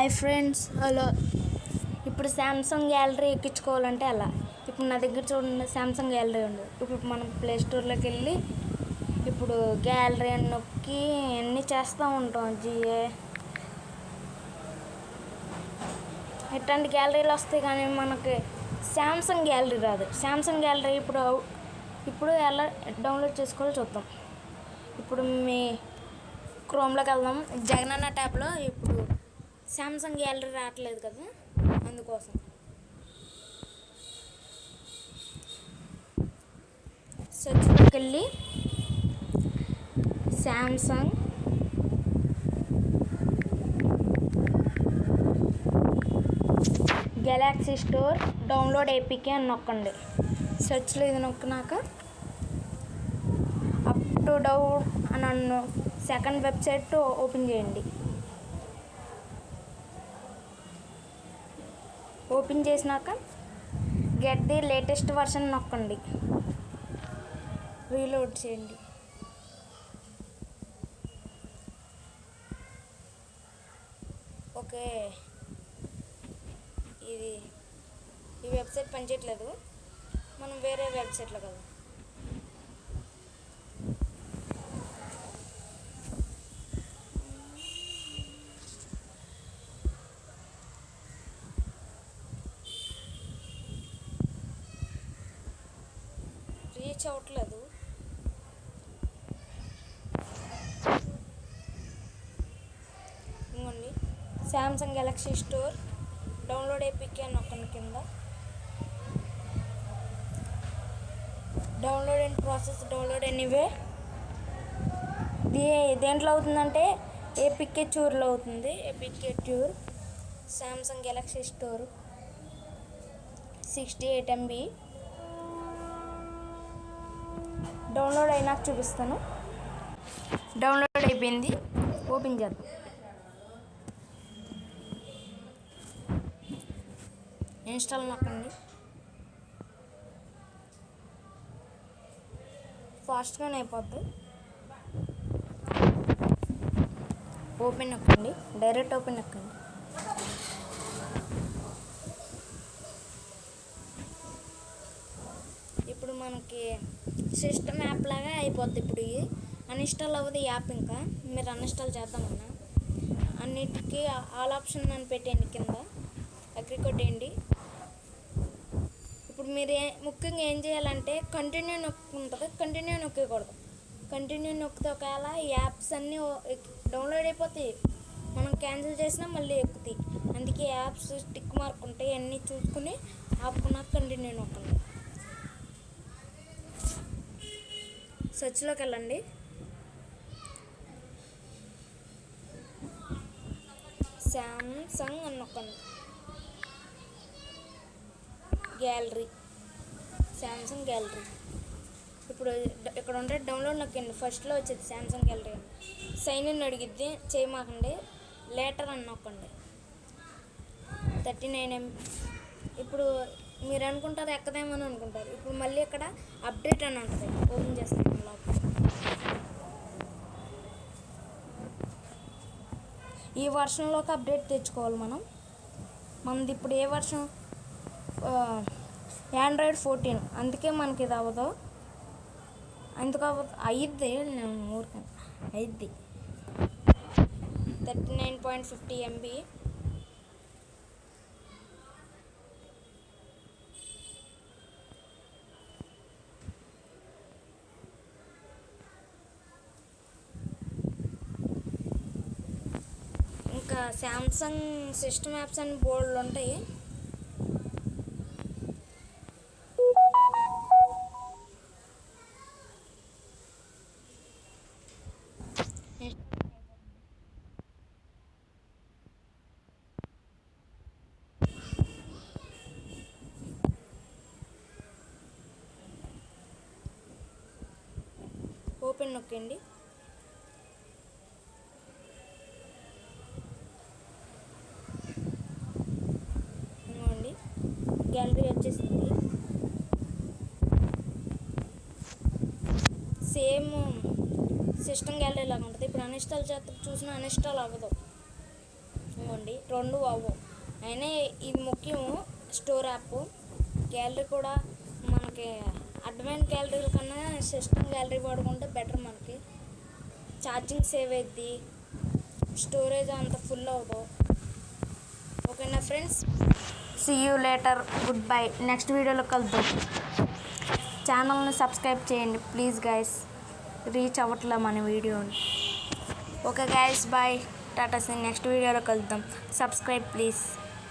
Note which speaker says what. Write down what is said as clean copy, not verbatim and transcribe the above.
Speaker 1: Hi friends, hello. ఇప్పుడు Samsung gallery ఎక్కించుకోవాలంటే అలా. ఇప్పుడు నా దగ్గర చూడండి, శాంసంగ్ గ్యాలరీ ఉంది. ఇప్పుడు మనం ప్లే స్టోర్లోకి వెళ్ళి ఇప్పుడు గ్యాలరీ అని నొక్కి అన్నీ చేస్తూ ఉంటాం. ఇట్లాంటి గ్యాలరీలు వస్తాయి, కానీ మనకి శాంసంగ్ గ్యాలరీ రాదు. శాంసంగ్ గ్యాలరీ ఇప్పుడు ఎలా డౌన్లోడ్ చేసుకోవాలో చూద్దాం. ఇప్పుడు మీ క్రోమ్లోకి వెళ్దాం. జగనన్న ట్యాబ్లో ఇప్పుడు శాంసంగ్ గ్యాలరీ రావట్లేదు కదా, అందుకోసం సెర్చ్లోకి వెళ్ళి Samsung Galaxy store download APK అని నొక్కండి. సెర్చ్లో ఇది నొక్కినాక అప్ టు డౌన్ అని సెకండ్ వెబ్సైట్ ఓపెన్ చేయండి. ఓపెన్ చేసినాక గెట్ ది లేటెస్ట్ వర్షన్ నొక్కండి. రీలోడ్ చేయండి. ఓకే, ఈ వెబ్సైట్ పనిచేయట్లేదు. మనం వేరే వెబ్సైట్లో కదా. రీచ్ అవ్వట్లేదు. ఇంకోండి, Samsung Galaxy store download APK అని నొక్కండి. కింద download and process download anyway. దేంట్లో అవుతుందంటే ఏపీకే ట్యూర్లో అవుతుంది. APK tour Samsung Galaxy store 68 MB. Download అయినాక చూపిస్తాను. డౌన్లోడ్ అయిపోయింది. ఓపెన్ చేద్దాం. ఇన్స్టాల్ నొక్కండి. ఫాస్ట్గానే అయిపోద్ది. ఓపెన్ నొక్కండి. డైరెక్ట్ ఓపెన్ నొక్కండి. ఇప్పుడు మనకి సిస్టమ్ యాప్ లాగా అయిపోద్ది. ఇప్పుడు అన్ఇన్స్టాల్ అవ్వదు ఈ యాప్. ఇంకా మీరు అన్ఇన్స్టాల్ చేద్దామన్నా అన్నిటికీ ఆల్ ఆప్షన్ అని పెట్టండి. కింద అగ్రి కొట్టేయండి. ఇప్పుడు మీరు ముఖ్యంగా ఏం చేయాలంటే కంటిన్యూ నొక్కుంటుంది. కంటిన్యూ నొక్కకూడదు. కంటిన్యూ నొక్కితే ఒకవేళ ఈ యాప్స్ అన్నీ డౌన్లోడ్ అయిపోతాయి. మనం క్యాన్సిల్ చేసినా మళ్ళీ ఎక్కుతాయి. అందుకే యాప్స్ టిక్ మార్క్ ఉంటాయి. అన్నీ చూసుకుని ఆపుకున్నాక కంటిన్యూ నొక్కండి. సెర్చ్లోకి వెళ్ళండి. శాంసంగ్ అని నొక్కండి. Gallery, Samsung gallery. ఇప్పుడు ఇక్కడ ఉంటే డౌన్లోడ్ నొక్కండి. ఫస్ట్లో వచ్చేది శాంసంగ్ గ్యాలరీ. సైన్ ఇన్ అడిగిద్ది, చేయమాకండి. లేటర్ అని నొక్కండి. 39 MB. ఇప్పుడు మీరు అనుకుంటారు ఎక్కదేమని అనుకుంటారు. ఇప్పుడు మళ్ళీ ఇక్కడ అప్డేట్ అని ఉంటుంది. ఓపెన్ చేస్తాను. ఈ వర్షన్లోకి అప్డేట్ తెచ్చుకోవాలి మనది ఇప్పుడు ఏ వర్షన్? ఆండ్రాయిడ్ 14. అందుకే మనకి ఇది అవ్వదు. అందుకు అవ్వదు. అయ్యిద్ది, ఊరికే అయ్యిద్ది. 39.50 MB. ఇంకా శాంసంగ్ సిస్టమ్ యాప్స్ అని బోర్డులు ఉంటాయి. ఓపెన్ నొక్కండి. ఇవ్వండి, గ్యాలరీ వచ్చేసింది. సేమ్ సిస్టమ్ గ్యాలరీ లాగా ఉంటుంది. ఇప్పుడు అన్ఇన్స్టాల్ చేస్తే చూసినా అన్ఇన్స్టాల్ అవ్వదు. అనుకోండి, రెండు అవ్వవు. అయినా ఇది ముఖ్యం. స్టోర్ యాప్ గ్యాలరీ కూడా మనకి అడ్వాన్స్ గ్యాలరీ కన్నా సిస్టమ్ గ్యాలరీ వాడుకుంటే బెటర్. మనకి ఛార్జింగ్ సేవ్ అవుద్ది, స్టోరేజ్ అంత ఫుల్ అవ్వదు. ఓకేనా friends, see you later, goodbye. Next వీడియోలో కలుద్దాం. ఛానల్ని సబ్స్క్రైబ్ చేయండి ప్లీజ్ గైస్, రీచ్ అవ్వట్లే మన వీడియోని. ఓకే గైస్, బాయ్, టాటా. నెక్స్ట్ వీడియోలో కలుద్దాం. Subscribe please.